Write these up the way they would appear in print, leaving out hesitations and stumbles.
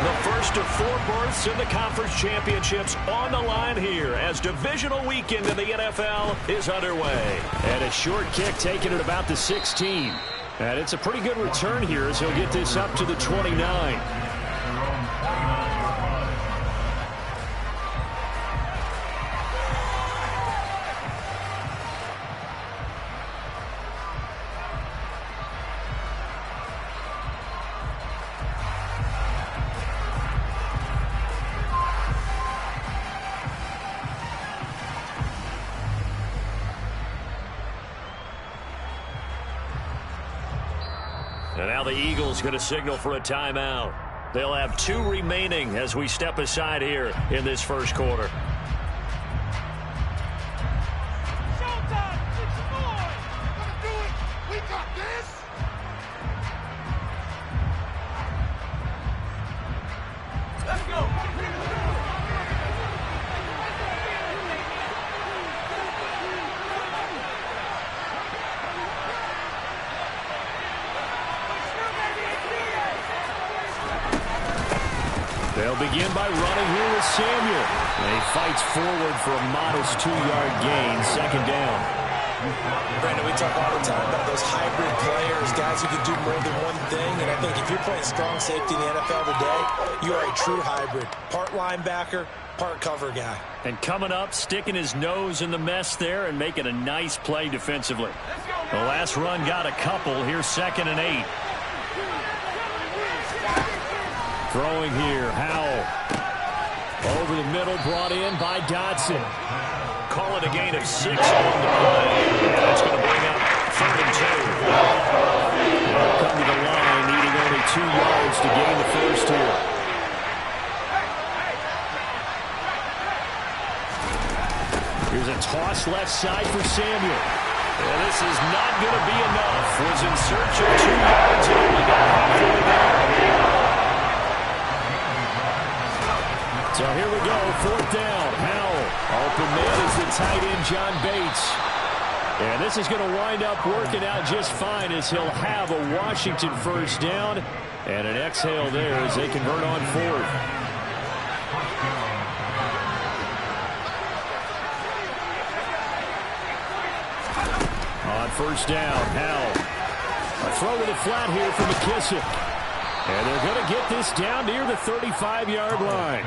The first of 4 berths in the conference championships on the line here as divisional weekend in the NFL is underway. And a short kick taken at about the 16. And it's a pretty good return here as he'll get this up to the 29. And now the Eagles going to signal for a timeout. They'll have 2 remaining as we step aside here in this first quarter. Showtime! It's on! We're gonna do it! We got this! Let's go! They'll begin by running here with Samuel. And he fights forward for a modest 2-yard gain, second down. Brandon, we talk all the time about those hybrid players, guys who can do more than one thing. And I think if you're playing strong safety in the NFL today, you are a true hybrid. Part linebacker, part cover guy. And coming up, sticking his nose in the mess there and making a nice play defensively. The last run got a couple. Here's 2nd and 8. Throwing here, Howell. Over the middle, brought in by Dotson. Call it a gain of 6 on the play. And that's going to bring up 3rd and 2. They'll come to the line, needing only 2 yards to gain the first here. Here's a toss left side for Samuel. And this is not going to be enough. Was in search of 2 yards and only got halfway there. So here we go, 4th down. Howell, open man is the tight end, John Bates. And this is going to wind up working out just fine as he'll have a Washington first down. And an exhale there as they convert on 4th. On first down, Howell. A throw to the flat here for McKissick. And they're going to get this down near the 35-yard line.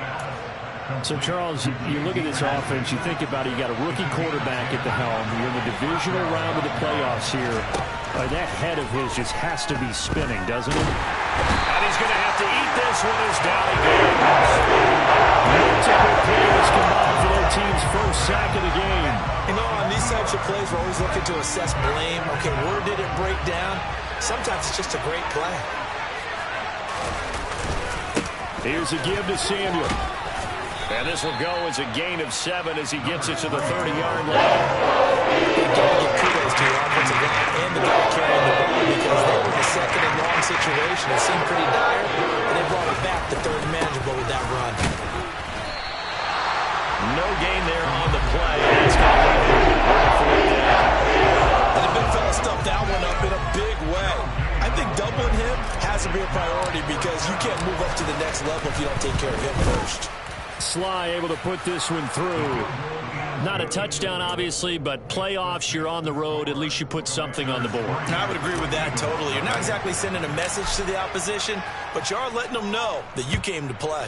So, Charles, you look at this offense, you think about it, you got a rookie quarterback at the helm. You're in the divisional round of the playoffs here. That head of his just has to be spinning, doesn't it? And he's going to have to eat this one as down he goes. Multiple players combined for their team's first sack of the game. You know, on these types of plays, we're always looking to assess blame. Okay, where did it break down? Sometimes it's just a great play. Here's a give to Samuel. And this will go as a gain of 7 as he gets it to the 30-yard line. You got to give kudos to your offensive line and the guy carrying the ball because they were in a 2nd and long situation. It seemed pretty dire, and they brought it back to 3rd and manageable with that run. No gain there on the play. It's going to leave it with a 4th down. And the big fella stuffed that one up in a big way. I think doubling him has to be a priority because you can't move up to the next level if you don't take care of him first. Sly able to put this one through. Not a touchdown, obviously, but playoffs, you're on the road. At least you put something on the board. I would agree with that totally. You're not exactly sending a message to the opposition, but you are letting them know that you came to play.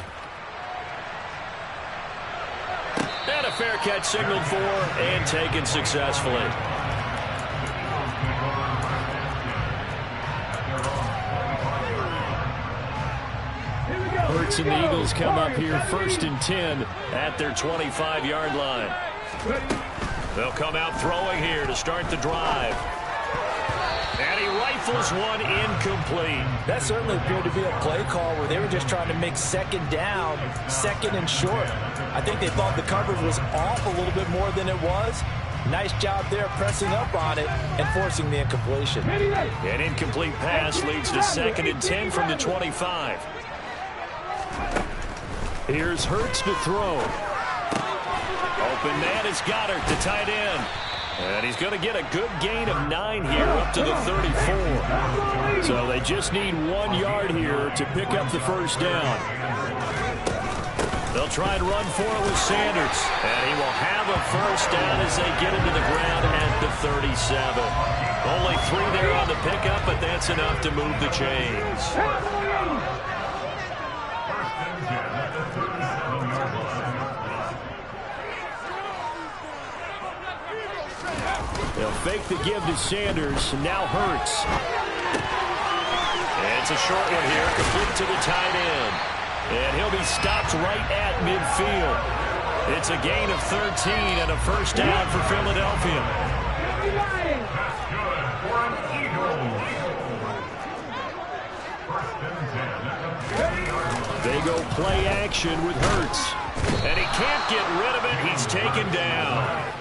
And a fair catch signaled for and taken successfully. Hurts and the Eagles come up here 1st and 10 at their 25-yard line. They'll come out throwing here to start the drive. And he rifles one incomplete. That certainly appeared to be a play call where they were just trying to make 2nd down, 2nd and short. I think they thought the coverage was off a little bit more than it was. Nice job there pressing up on it and forcing the incompletion. An incomplete pass leads to 2nd and 10 from the 25. Here's Hurts to throw. Open man is Goddard, the tight end. And he's going to get a good gain of 9 here up to the 34. So they just need 1 yard here to pick up the first down. They'll try and run for it with Sanders. And he will have a first down as they get him to the ground at the 37. Only 3 there on the pickup, but that's enough to move the chains. They'll fake the give to Sanders, and now Hurts. And it's a short one here, complete to the tight end. And he'll be stopped right at midfield. It's a gain of 13 and a first down for Philadelphia. They go play action with Hurts. And he can't get rid of it. He's taken down.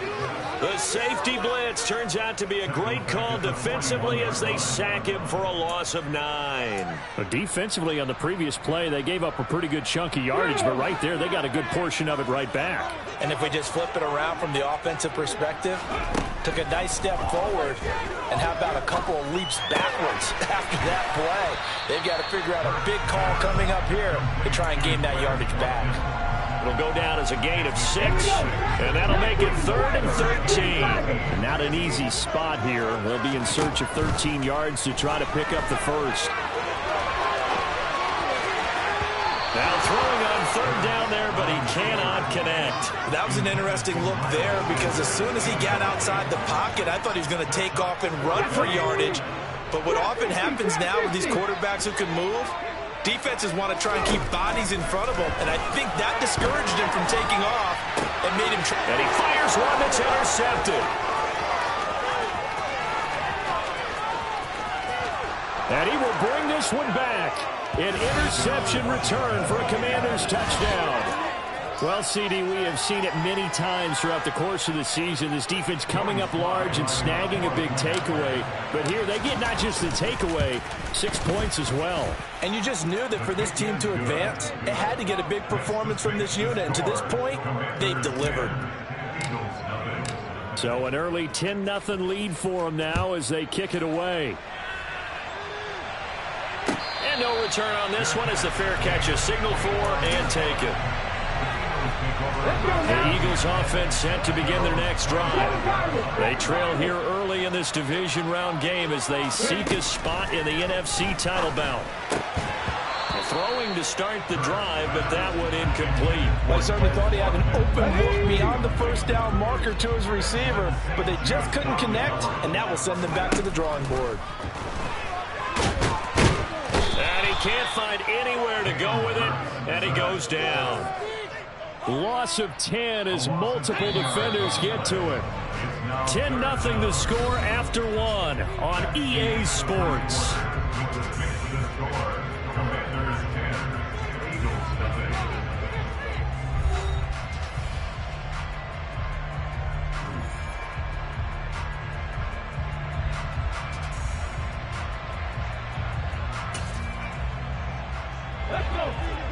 The safety blitz turns out to be a great call defensively as they sack him for a loss of 9. But defensively on the previous play, they gave up a pretty good chunk of yardage, but right there, they got a good portion of it right back. And if we just flip it around from the offensive perspective, took a nice step forward, and how about a couple of leaps backwards after that play? They've got to figure out a big call coming up here to try and gain that yardage back. It'll go down as a gain of 6, and that'll make it 3rd and 13. Not an easy spot here. They'll be in search of 13 yards to try to pick up the first. Now throwing on 3rd down there, but he cannot connect. That was an interesting look there because as soon as he got outside the pocket, I thought he was going to take off and run for yardage. But what often happens now with these quarterbacks who can move, defenses want to try and keep bodies in front of them, and I think that discouraged him from taking off and made him try. And he fires one that's intercepted. And he will bring this one back. An interception return for a Commanders touchdown. Well, CD, we have seen it many times throughout the course of the season. This defense coming up large and snagging a big takeaway. But here they get not just the takeaway, 6 points as well. And you just knew that for this team to advance, it had to get a big performance from this unit. And to this point, they've delivered. So an early 10-0 lead for them now as they kick it away. And no return on this one as the fair catch is signaled for and taken. The Eagles offense set to begin their next drive. They trail here early in this division round game as they seek a spot in the NFC title bout. Throwing to start the drive, but that one incomplete. I certainly thought he had an open look beyond the first down marker to his receiver, but they just couldn't connect, and that will send them back to the drawing board. And he can't find anywhere to go with it, and he goes down. Loss of 10 as multiple defenders get to it. 10-0 the score after 1 on EA Sports.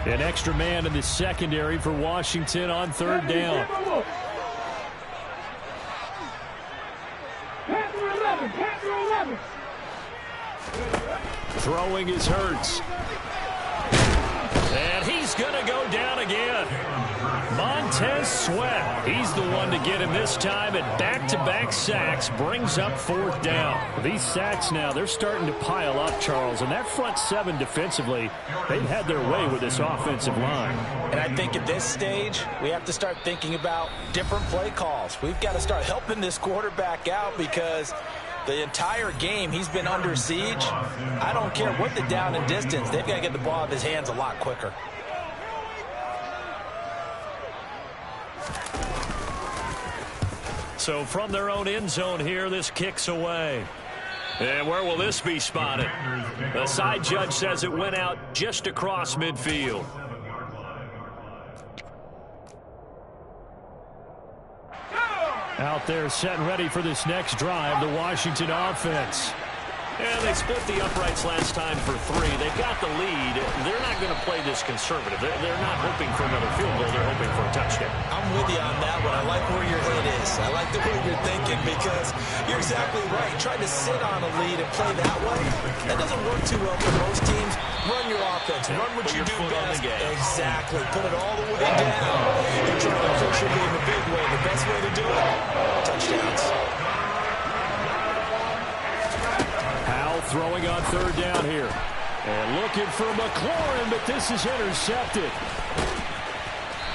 An extra man in the secondary for Washington on 3rd down. Throwing is Hurts. And he's going to go down again. Montez Sweat. He's the one to get him this time, and back-to-back sacks brings up 4th down. These sacks now, they're starting to pile up, Charles, and that front 7 defensively, they've had their way with this offensive line. And I think at this stage, we have to start thinking about different play calls. We've got to start helping this quarterback out because the entire game he's been under siege. I don't care what the down and distance, they've got to get the ball out of his hands a lot quicker. So from their own end zone here, this kicks away. And where will this be spotted? The side judge says it went out just across midfield. Out there set and ready for this next drive, the Washington offense. And they split the uprights last time for 3. They've got the lead. They're not going to play this conservative. They're not hoping for another field goal. They're hoping for a touchdown. I'm with you on that one. I like where your head is. I like the way you're thinking because you're exactly right. Trying to sit on a lead and play that way, that doesn't work too well for most teams. Run your offense. Run what you do best. Exactly. Put it all the way down. You're trying to push your game the big way. The best way to do it, touchdowns. Throwing on 3rd down here. And looking for McLaurin, but this is intercepted.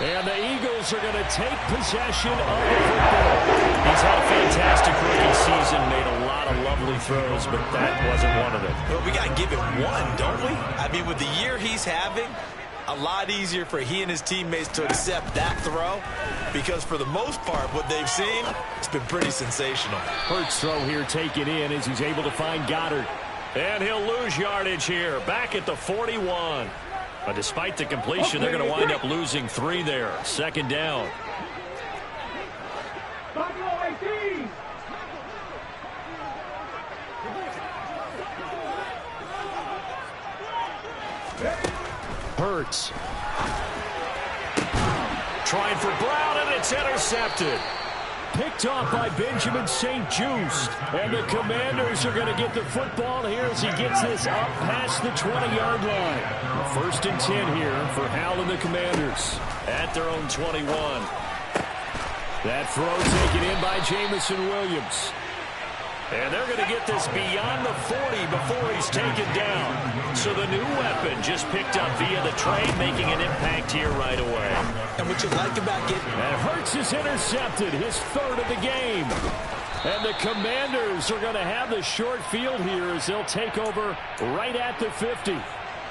And the Eagles are going to take possession of the football. He's had a fantastic rookie season, made a lot of lovely throws, but that wasn't one of them. Well, we got to give him one, don't we? I mean, with the year he's having, a lot easier for he and his teammates to accept that throw because for the most part, what they've seen, it's been pretty sensational. Hurts throw here taken in as he's able to find Goddard. And he'll lose yardage here, back at the 41. But despite the completion, they're going to wind up losing 3 there. 2nd down. Hurts. Trying for Brown, and it's intercepted. Picked off by Benjamin St-Juste. And the Commanders are going to get the football here as he gets this up past the 20-yard line. 1st and 10 here for Hal and the Commanders. At their own 21. That throw taken in by Jamison Williams. And they're going to get this beyond the 40 before he's taken down. So the new weapon just picked up via the trade, making an impact here right away. And what you like about getting... And Hurts is intercepted, his 3rd of the game. And the Commanders are going to have the short field here as they'll take over right at the 50.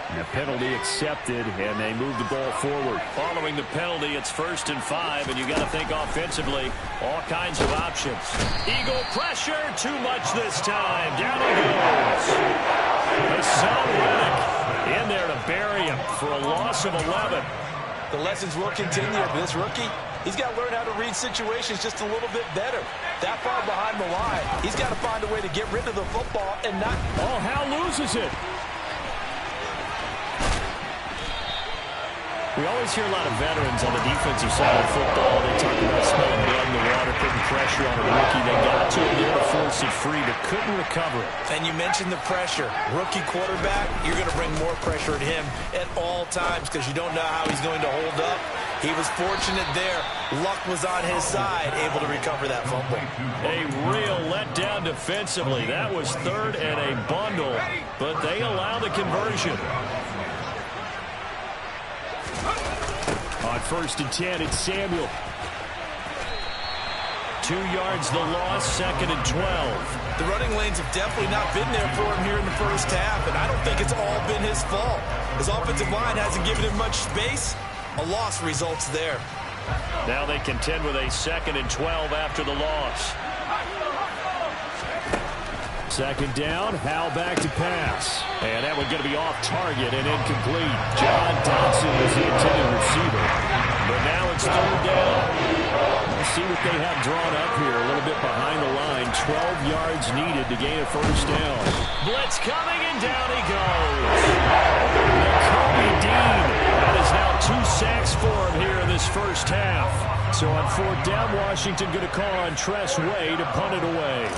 And a penalty accepted, and they move the ball forward. Following the penalty, it's 1st and 5, and you got to think offensively, all kinds of options. Eagle pressure, too much this time. Down he goes. Hassan Reddick in there to bury him for a loss of 11. The lessons will continue, but this rookie, he's got to learn how to read situations just a little bit better. That far behind the line, he's got to find a way to get rid of the football and not... Oh, Hal loses it. We always hear a lot of veterans on the defensive side of football. They talk about smelling blood in the water, putting pressure on a rookie. They got to him there to force it free, but couldn't recover it. And you mentioned the pressure. Rookie quarterback, you're going to bring more pressure at him at all times because you don't know how he's going to hold up. He was fortunate there. Luck was on his side, able to recover that fumble. A real letdown defensively. That was 3rd and a bundle, but they allow the conversion. On 1st and 10, it's Samuel. 2 yards the loss, 2nd and 12. The running lanes have definitely not been there for him here in the first half, and I don't think it's all been his fault. His offensive line hasn't given him much space. A loss results there. Now they contend with a 2nd and 12 after the loss. 2nd down, Hal back to pass. And that one's going to be off target and incomplete. John Dodson was the intended receiver. But now it's 3rd down. Let's see what they have drawn up here. A little bit behind the line. 12 yards needed to gain a 1st down. Blitz coming, and down he goes. Kobe Dean. That is now 2 sacks for him here in this first half. So on 4th down, Washington going to call on Tress Way to punt it away.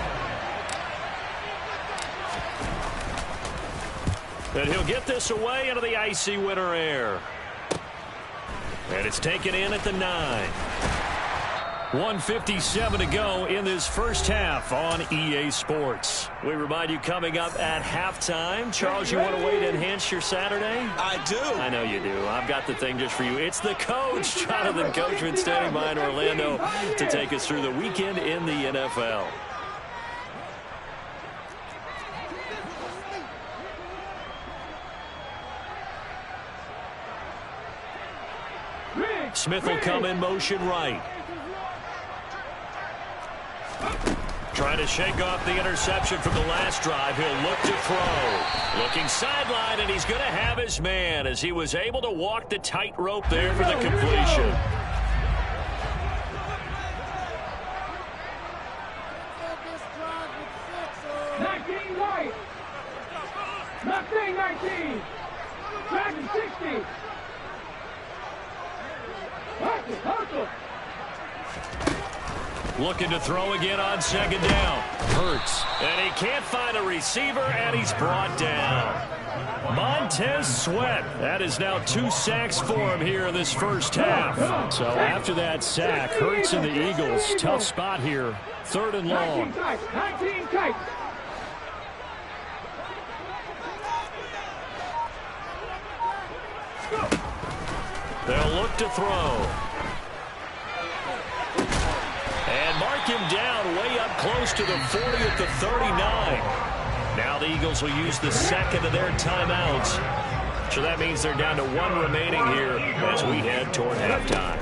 And he'll get this away into the icy winter air. And it's taken in at the 9. 1:57 to go in this first half on EA Sports. We remind you coming up at halftime. Charles, you want a way to enhance your Saturday? I do. I know you do. I've got the thing just for you. It's the coach, Jonathan Coachman, standing by in Orlando to take us through the weekend in the NFL. Smith will come in motion right. Trying to shake off the interception from the last drive. He'll look to throw. Looking sideline, and he's going to have his man as he was able to walk the tightrope there for the completion. Looking to throw again on second down. Hurts. And he can't find a receiver, and he's brought down. Montez Sweat. That is now 2 sacks for him here in this first half. So after that sack, Hurts and the Eagles, tough spot here. 3rd and long. 19 tight. They'll look to throw. And mark him down way up close to the 40 at the 39. Now the Eagles will use the second of their timeouts. So that means they're down to 1 remaining here as we head toward halftime.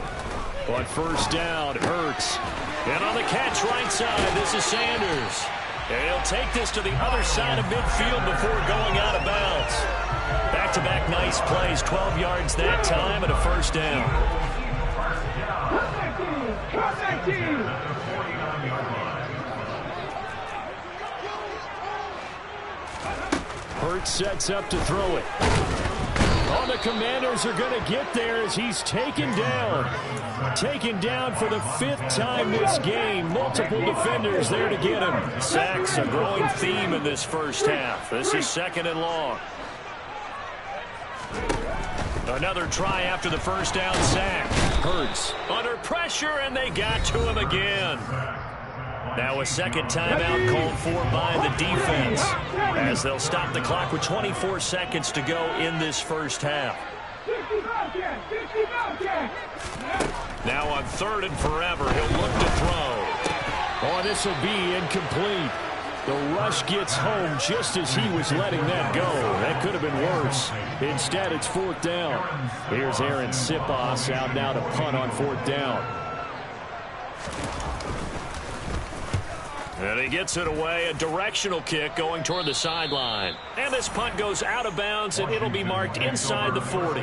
On first down, Hurts. And on the catch right side, this is Sanders. And he'll take this to the other side of midfield before going out of bounds. Back-to-back nice plays, 12 yards that time and a first down. Hurts sets up to throw it. Oh, the Commanders are going to get there as he's taken down. Taken down for the 5th time this game. Multiple defenders there to get him. Sacks, a growing theme in this first half. This is 2nd and long. Another try after the first down sack. Hurts. Under pressure, and they got to him again. Now a second timeout called for by the defense as they'll stop the clock with 24 seconds to go in this first half. Now on 3rd and forever, he'll look to throw. Oh, this will be incomplete. The rush gets home just as he was letting that go. That could have been worse. Instead, it's 4th down. Here's Aaron Sipos out now to punt on 4th down. And he gets it away, a directional kick going toward the sideline. And this punt goes out of bounds, and it'll be marked inside the 40.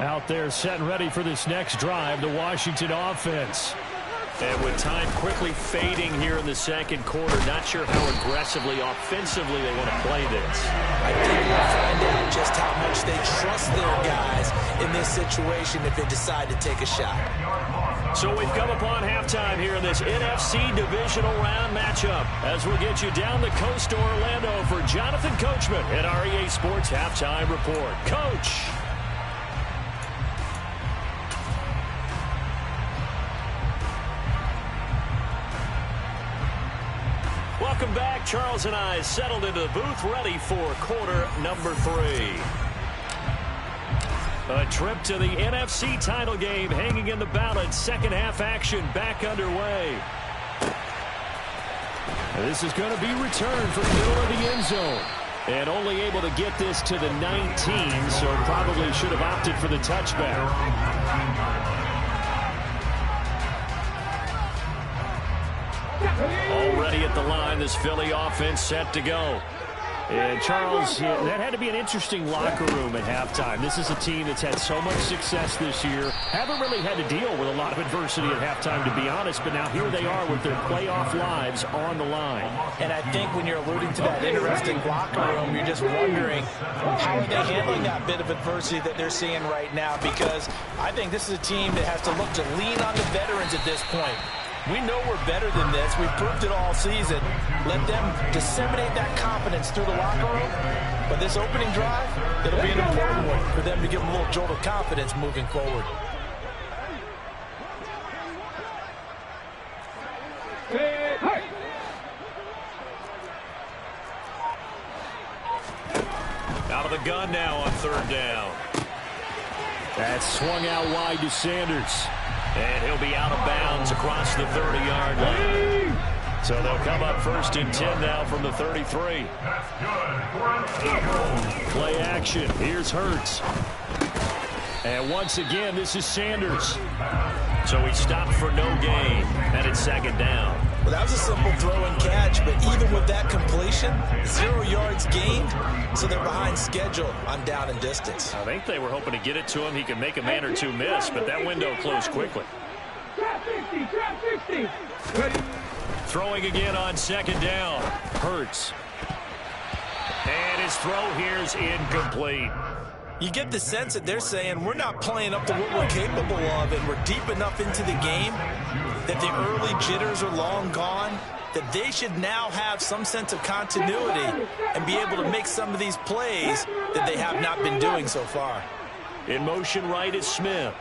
Out there set and ready for this next drive, the Washington offense. And with time quickly fading here in the second quarter, not sure how aggressively, offensively they want to play this. I think we'll find out just how much they trust their guys in this situation if they decide to take a shot. So we've come upon halftime here in this NFC Divisional Round matchup as we'll get you down the coast to Orlando for Jonathan Coachman at our EA Sports Halftime Report. Coach. Welcome back. Charles and I settled into the booth ready for quarter number 3. A trip to the NFC title game hanging in the balance. Second half action back underway. This is going to be returned from the middle of the end zone. And only able to get this to the 19, so probably should have opted for the touchback. Already at the line, this Philly offense set to go. And Charles, that had to be an interesting locker room at halftime. This is a team that's had so much success this year. Haven't really had to deal with a lot of adversity at halftime, to be honest. But now here they are with their playoff lives on the line. And I think when you're alluding to that interesting locker room, you're just wondering how are they handling that bit of adversity that they're seeing right now? Because I think this is a team that has to look to lean on the veterans at this point. We know we're better than this. We've proved it all season. Let them disseminate that confidence through the locker room. But this opening drive, it'll be an important one for them to give them a little jolt of confidence moving forward. Out of the gun now on 3rd down. That's swung out wide to Sanders. And he'll be out of bounds across the 30-yard line. So they'll come up 1st and 10 now from the 33. Play action. Here's Hurts. And once again, this is Sanders. So he stopped for no gain. And it's 2nd down. Well, that was a simple throw and catch, but even with that completion, 0 yards gained, so they're behind schedule on down and distance. I think they were hoping to get it to him. He could make a man or two miss, but that window closed quickly. Trap 60. Ready. Throwing again on 2nd down. Hurts. And his throw here is incomplete. You get the sense that they're saying we're not playing up to what we're capable of, and we're deep enough into the game that the early jitters are long gone, that they should now have some sense of continuity and be able to make some of these plays that they have not been doing so far. In motion right is Smith.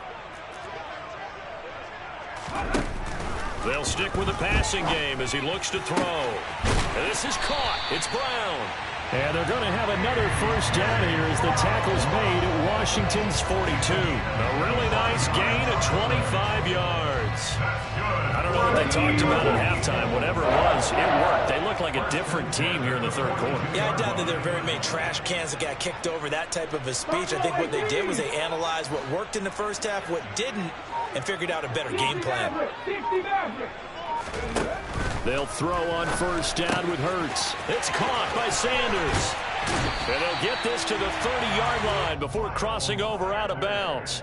They'll stick with the passing game as he looks to throw. And this is caught. It's Brown. And they're going to have another first down here as the tackle's made at Washington's 42. A really nice gain of 25 yards. I don't know what they talked about at halftime. Whatever it was, it worked. They look like a different team here in the third quarter. Yeah, I doubt that there are very many trash cans that got kicked over that type of a speech. I think what they did was they analyzed what worked in the first half, what didn't, and figured out a better game plan. They'll throw on first down with Hurts. It's caught by Sanders. And they'll get this to the 30-yard line before crossing over out of bounds.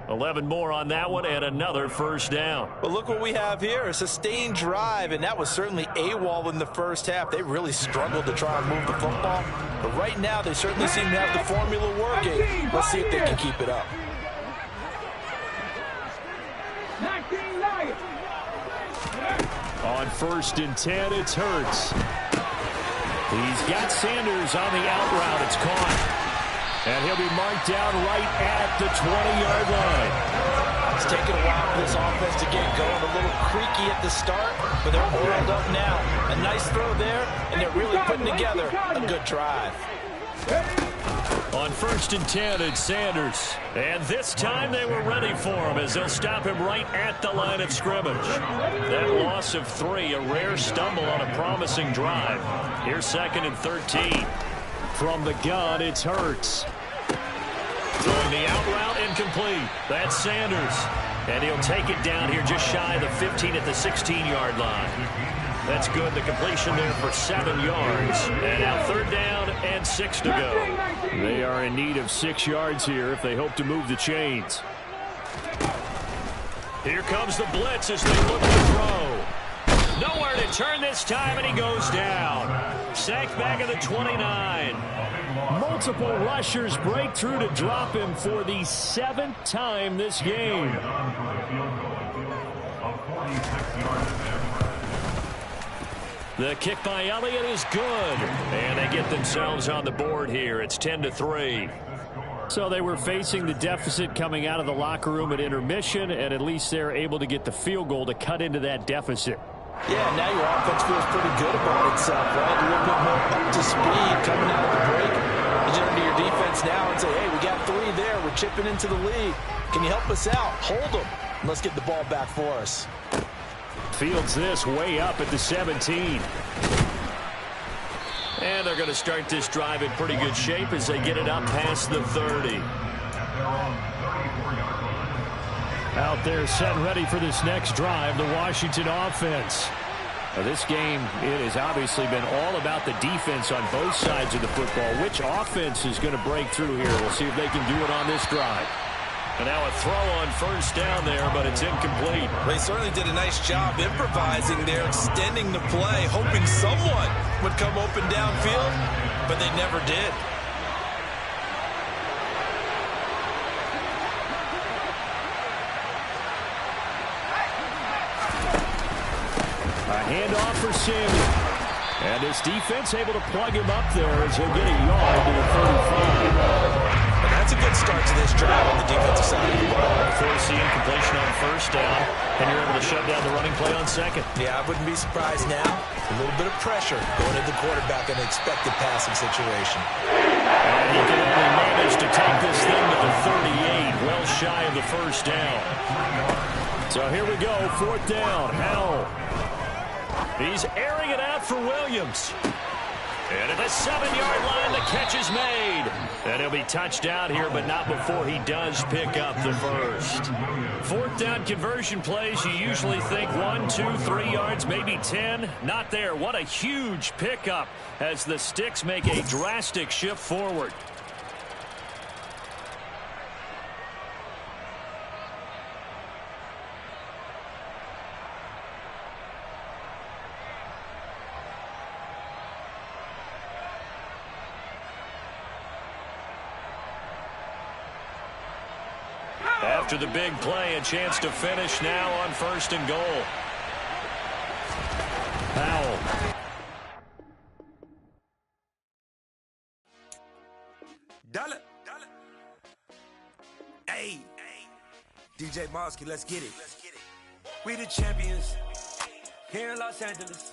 11 more on that one and another first down. But look what we have here, a sustained drive, and that was certainly AWOL in the first half. They really struggled to try and move the football. But right now, they certainly seem to have the formula working. Let's see if they can keep it up. On first and 10, it's Hurts. He's got Sanders on the out route. It's caught. And he'll be marked down right at the 20-yard line. It's taken a while for this offense to get going. A little creaky at the start, but they're oiled up now. A nice throw there, and they're really putting together a good drive. On first and 10, it's Sanders. And this time they were ready for him as they'll stop him right at the line of scrimmage. That loss of 3, a rare stumble on a promising drive. Here's second and 13. From the gun, it's Hurts. Throwing the out route incomplete. That's Sanders. And he'll take it down here just shy of the 15 at the 16-yard line. That's good. The completion there for 7 yards. And now third down and 6 to go. They are in need of 6 yards here if they hope to move the chains. Here comes the blitz as they look to throw. Nowhere to turn this time, and he goes down. Sacked back at the 29. Multiple rushers break through to drop him for the 7th time this game. The kick by Elliott is good. And they get themselves on the board here. It's 10-3. So they were facing the deficit coming out of the locker room at intermission, and at least they're able to get the field goal to cut into that deficit. Yeah, now your offense feels pretty good about itself, right? A little bit more up to speed coming out of the break. You turn to your defense now and say, hey, we got 3 there. We're chipping into the lead. Can you help us out? Hold them. And let's get the ball back for us. Fields this way up at the 17. And they're going to start this drive in pretty good shape as they get it up past the 30. Out there set ready for this next drive, the Washington offense. Now this game, it has obviously been all about the defense on both sides of the football. Which offense is going to break through here? We'll see if they can do it on this drive. And now a throw on first down there, but it's incomplete. They certainly did a nice job improvising there, extending the play, hoping someone would come open downfield, but they never did. A handoff for Samuel. And this defense able to plug him up there as he'll get a yard to the 35. And that's a good start to this drive on the defensive side of the ball. Forcing completion on first down, and you're able to shut down the running play on second. Yeah, I wouldn't be surprised now. A little bit of pressure going at the quarterback in an expected passing situation. And he can only manage to take this thing to the 38, well shy of the first down. So here we go, 4th down. Howell. He's airing it out for Williams. And at the 7-yard line, the catch is made. And he'll be touched out here, but not before he does pick up the first. 4th down conversion plays, you usually think 1, 2, 3 yards, maybe 10. Not there. What a huge pickup as the Sticks make a drastic shift forward. After the big play, a chance to finish now on 1st and goal. Powell. Dollar. Hey. DJ Mosky, let's get it. We the champions here in Los Angeles.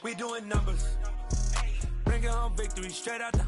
We doing numbers. Bringing home victory straight out the